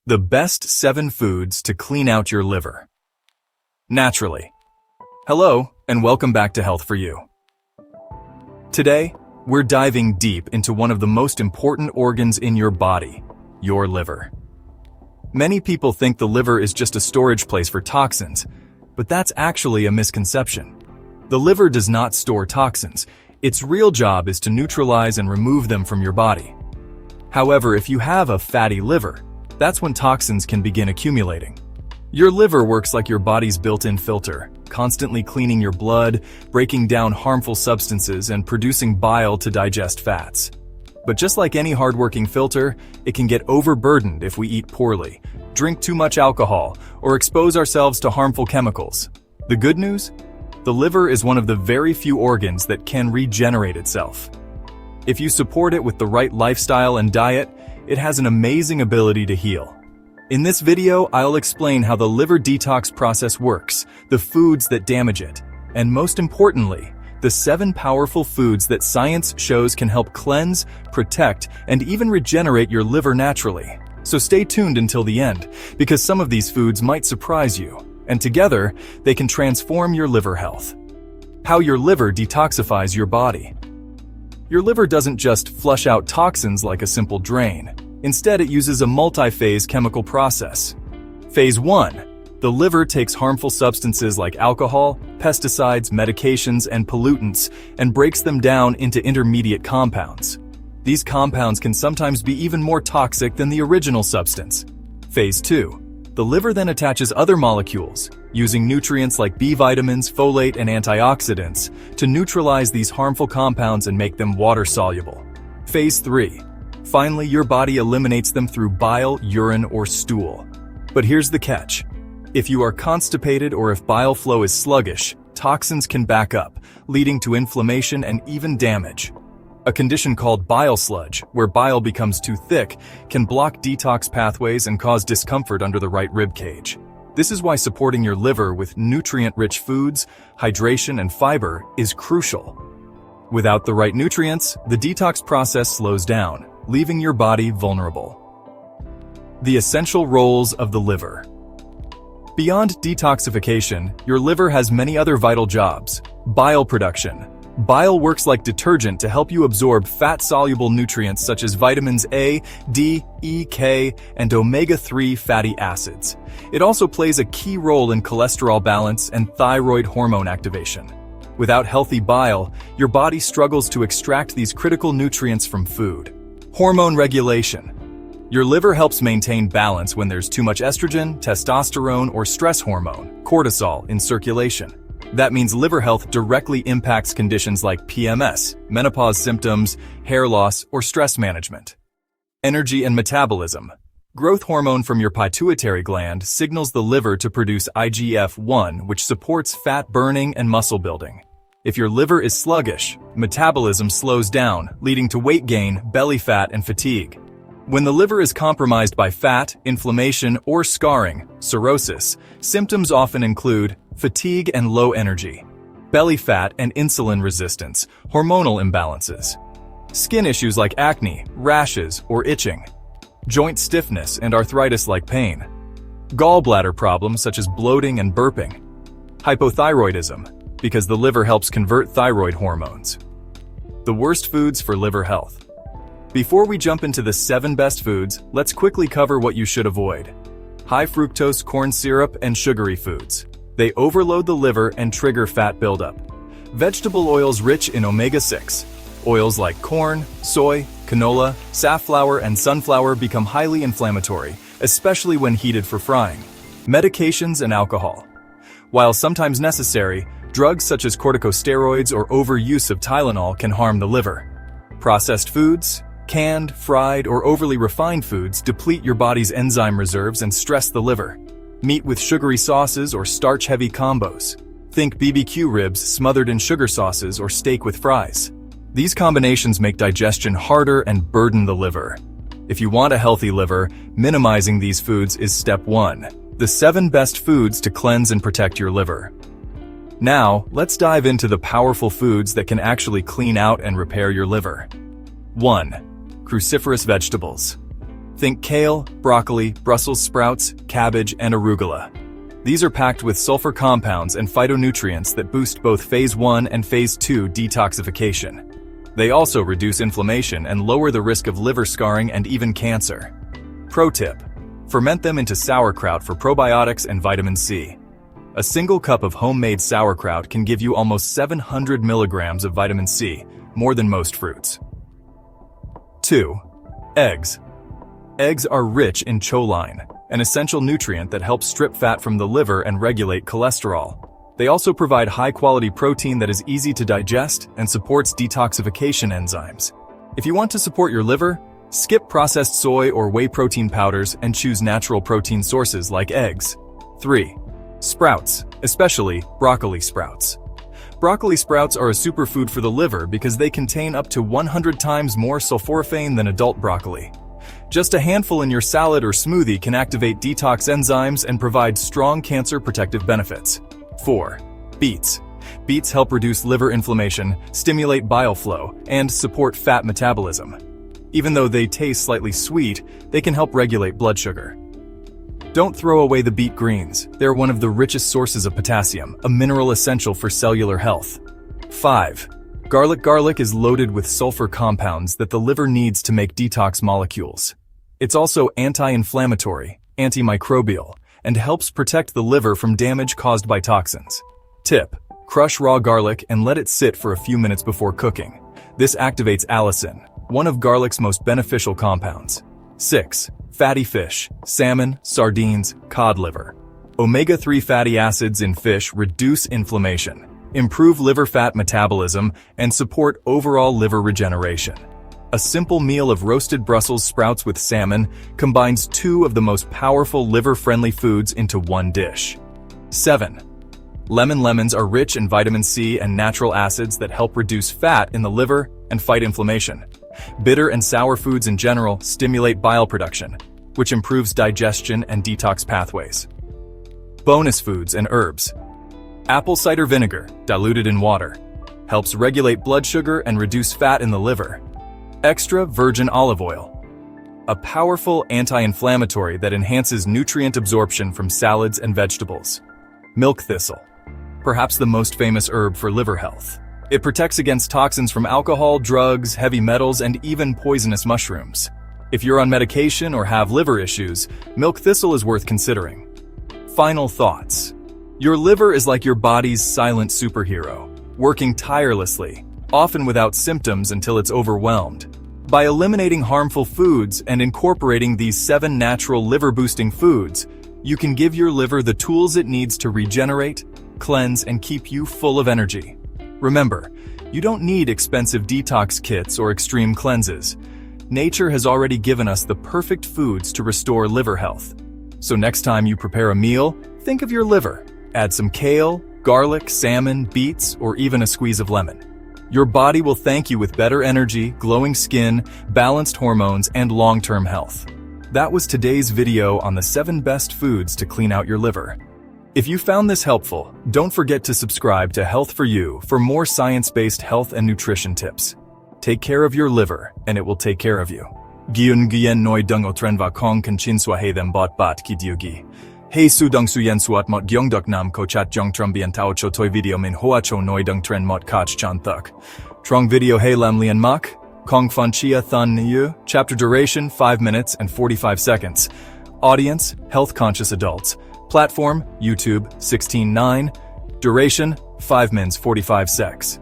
The best 7 foods to clean out your liver. Naturally. Hello, and welcome back to Health for You. Today, we're diving deep into one of the most important organs in your body, your liver. Many people think the liver is just a storage place for toxins, but that's actually a misconception. The liver does not store toxins. Its real job is to neutralize and remove them from your body. However, if you have a fatty liver, that's when toxins can begin accumulating. Your liver works like your body's built-in filter, constantly cleaning your blood, breaking down harmful substances, and producing bile to digest fats. But just like any hardworking filter, it can get overburdened if we eat poorly, drink too much alcohol, or expose ourselves to harmful chemicals. The good news? The liver is one of the very few organs that can regenerate itself. If you support it with the right lifestyle and diet, it has an amazing ability to heal. In this video, I'll explain how the liver detox process works, the foods that damage it, and most importantly, the 7 powerful foods that science shows can help cleanse, protect, and even regenerate your liver naturally. So stay tuned until the end, because some of these foods might surprise you, and together, they can transform your liver health. How your liver detoxifies your body. Your liver doesn't just flush out toxins like a simple drain. Instead, it uses a multi-phase chemical process. Phase 1. The liver takes harmful substances like alcohol, pesticides, medications, and pollutants and breaks them down into intermediate compounds. These compounds can sometimes be even more toxic than the original substance. Phase 2. The liver then attaches other molecules, using nutrients like B vitamins, folate, and antioxidants to neutralize these harmful compounds and make them water-soluble. Phase 3. Finally, your body eliminates them through bile, urine, or stool. But here's the catch. If you are constipated or if bile flow is sluggish, toxins can back up, leading to inflammation and even damage. A condition called bile sludge, where bile becomes too thick, can block detox pathways and cause discomfort under the right rib cage. This is why supporting your liver with nutrient-rich foods, hydration, and fiber is crucial. Without the right nutrients, the detox process slows down, leaving your body vulnerable. The essential roles of the liver. Beyond detoxification, your liver has many other vital jobs. Bile production. Bile works like detergent to help you absorb fat-soluble nutrients such as vitamins A, D, E, K, and omega-3 fatty acids. It also plays a key role in cholesterol balance and thyroid hormone activation. Without healthy bile, your body struggles to extract these critical nutrients from food. Hormone regulation. Your liver helps maintain balance when there's too much estrogen, testosterone, or stress hormone, cortisol, in circulation. That means liver health directly impacts conditions like PMS, menopause symptoms, hair loss, or stress management. Energy and metabolism. Growth hormone from your pituitary gland signals the liver to produce IGF-1, which supports fat burning and muscle building. If your liver is sluggish, metabolism slows down, leading to weight gain, belly fat, and fatigue. When the liver is compromised by fat, inflammation, or scarring, cirrhosis, symptoms often include fatigue and low energy, belly fat and insulin resistance, hormonal imbalances, skin issues like acne, rashes, or itching, joint stiffness and arthritis-like pain, gallbladder problems such as bloating and burping, hypothyroidism, because the liver helps convert thyroid hormones. The worst foods for liver health. Before we jump into the 7 best foods, let's quickly cover what you should avoid. High fructose corn syrup and sugary foods. They overload the liver and trigger fat buildup. Vegetable oils rich in omega-6. Oils like corn, soy, canola, safflower, and sunflower become highly inflammatory, especially when heated for frying. Medications and alcohol. While sometimes necessary, drugs such as corticosteroids or overuse of Tylenol can harm the liver. Processed foods, canned, fried, or overly refined foods deplete your body's enzyme reserves and stress the liver. Meat with sugary sauces or starch-heavy combos. Think BBQ ribs smothered in sugar sauces or steak with fries. These combinations make digestion harder and burden the liver. If you want a healthy liver, minimizing these foods is step 1. The 7 best foods to cleanse and protect your liver. Now, let's dive into the powerful foods that can actually clean out and repair your liver. 1. Cruciferous vegetables. Think kale, broccoli, Brussels sprouts, cabbage, and arugula. These are packed with sulfur compounds and phytonutrients that boost both Phase 1 and Phase 2 detoxification. They also reduce inflammation and lower the risk of liver scarring and even cancer. Pro tip: ferment them into sauerkraut for probiotics and vitamin C. A single cup of homemade sauerkraut can give you almost 700 milligrams of vitamin C, more than most fruits. 2. Eggs. Eggs are rich in choline, an essential nutrient that helps strip fat from the liver and regulate cholesterol. They also provide high-quality protein that is easy to digest and supports detoxification enzymes. If you want to support your liver, skip processed soy or whey protein powders and choose natural protein sources like eggs. 3. Sprouts, especially broccoli sprouts. Broccoli sprouts are a superfood for the liver because they contain up to 100 times more sulforaphane than adult broccoli. Just a handful in your salad or smoothie can activate detox enzymes and provide strong cancer protective benefits. 4. Beets. Beets help reduce liver inflammation, stimulate bile flow, and support fat metabolism. Even though they taste slightly sweet, they can help regulate blood sugar. Don't throw away the beet greens. They're one of the richest sources of potassium, a mineral essential for cellular health. 5. Garlic. Garlic is loaded with sulfur compounds that the liver needs to make detox molecules. It's also anti-inflammatory, antimicrobial, and helps protect the liver from damage caused by toxins. Tip: crush raw garlic and let it sit for a few minutes before cooking. This activates allicin, one of garlic's most beneficial compounds. 6. Fatty fish, salmon, sardines, cod liver. Omega-3 fatty acids in fish reduce inflammation, improve liver fat metabolism, and support overall liver regeneration. A simple meal of roasted Brussels sprouts with salmon combines two of the most powerful liver-friendly foods into one dish. 7. Lemons are rich in vitamin C and natural acids that help reduce fat in the liver and fight inflammation. Bitter and sour foods in general stimulate bile production, which improves digestion and detox pathways. Bonus foods and herbs. Apple cider vinegar, diluted in water, helps regulate blood sugar and reduce fat in the liver. Extra virgin olive oil, a powerful anti-inflammatory that enhances nutrient absorption from salads and vegetables. Milk thistle, perhaps the most famous herb for liver health. It protects against toxins from alcohol, drugs, heavy metals, and even poisonous mushrooms. If you're on medication or have liver issues, milk thistle is worth considering. Final thoughts. Your liver is like your body's silent superhero, working tirelessly, often without symptoms until it's overwhelmed. By eliminating harmful foods and incorporating these 7 natural liver-boosting foods, you can give your liver the tools it needs to regenerate, cleanse, and keep you full of energy. Remember, you don't need expensive detox kits or extreme cleanses. Nature has already given us the perfect foods to restore liver health. So next time you prepare a meal, think of your liver. Add some kale, garlic, salmon, beets, or even a squeeze of lemon. Your body will thank you with better energy, glowing skin, balanced hormones, and long-term health. That was today's video on the 7 best foods to clean out your liver. If you found this helpful, don't forget to subscribe to Health for You for more science-based health and nutrition tips. Take care of your liver, and it will take care of you. Gyun gyen noi dung o tren va kong kan chin swa he them bot bat ki diugi. Hey su dung su yen suat mot gyong duk nam ko chat jong trumbien tao cho toi video min hoa cho noi dung tren mot kach chan thuk. Trong video hey lam lien mak, kong fan chia thun yu, chapter duration 5 minutes and 45 seconds. Audience, health-conscious adults. Platform, YouTube, 16:9. Duration, 5 minutes 45 secs.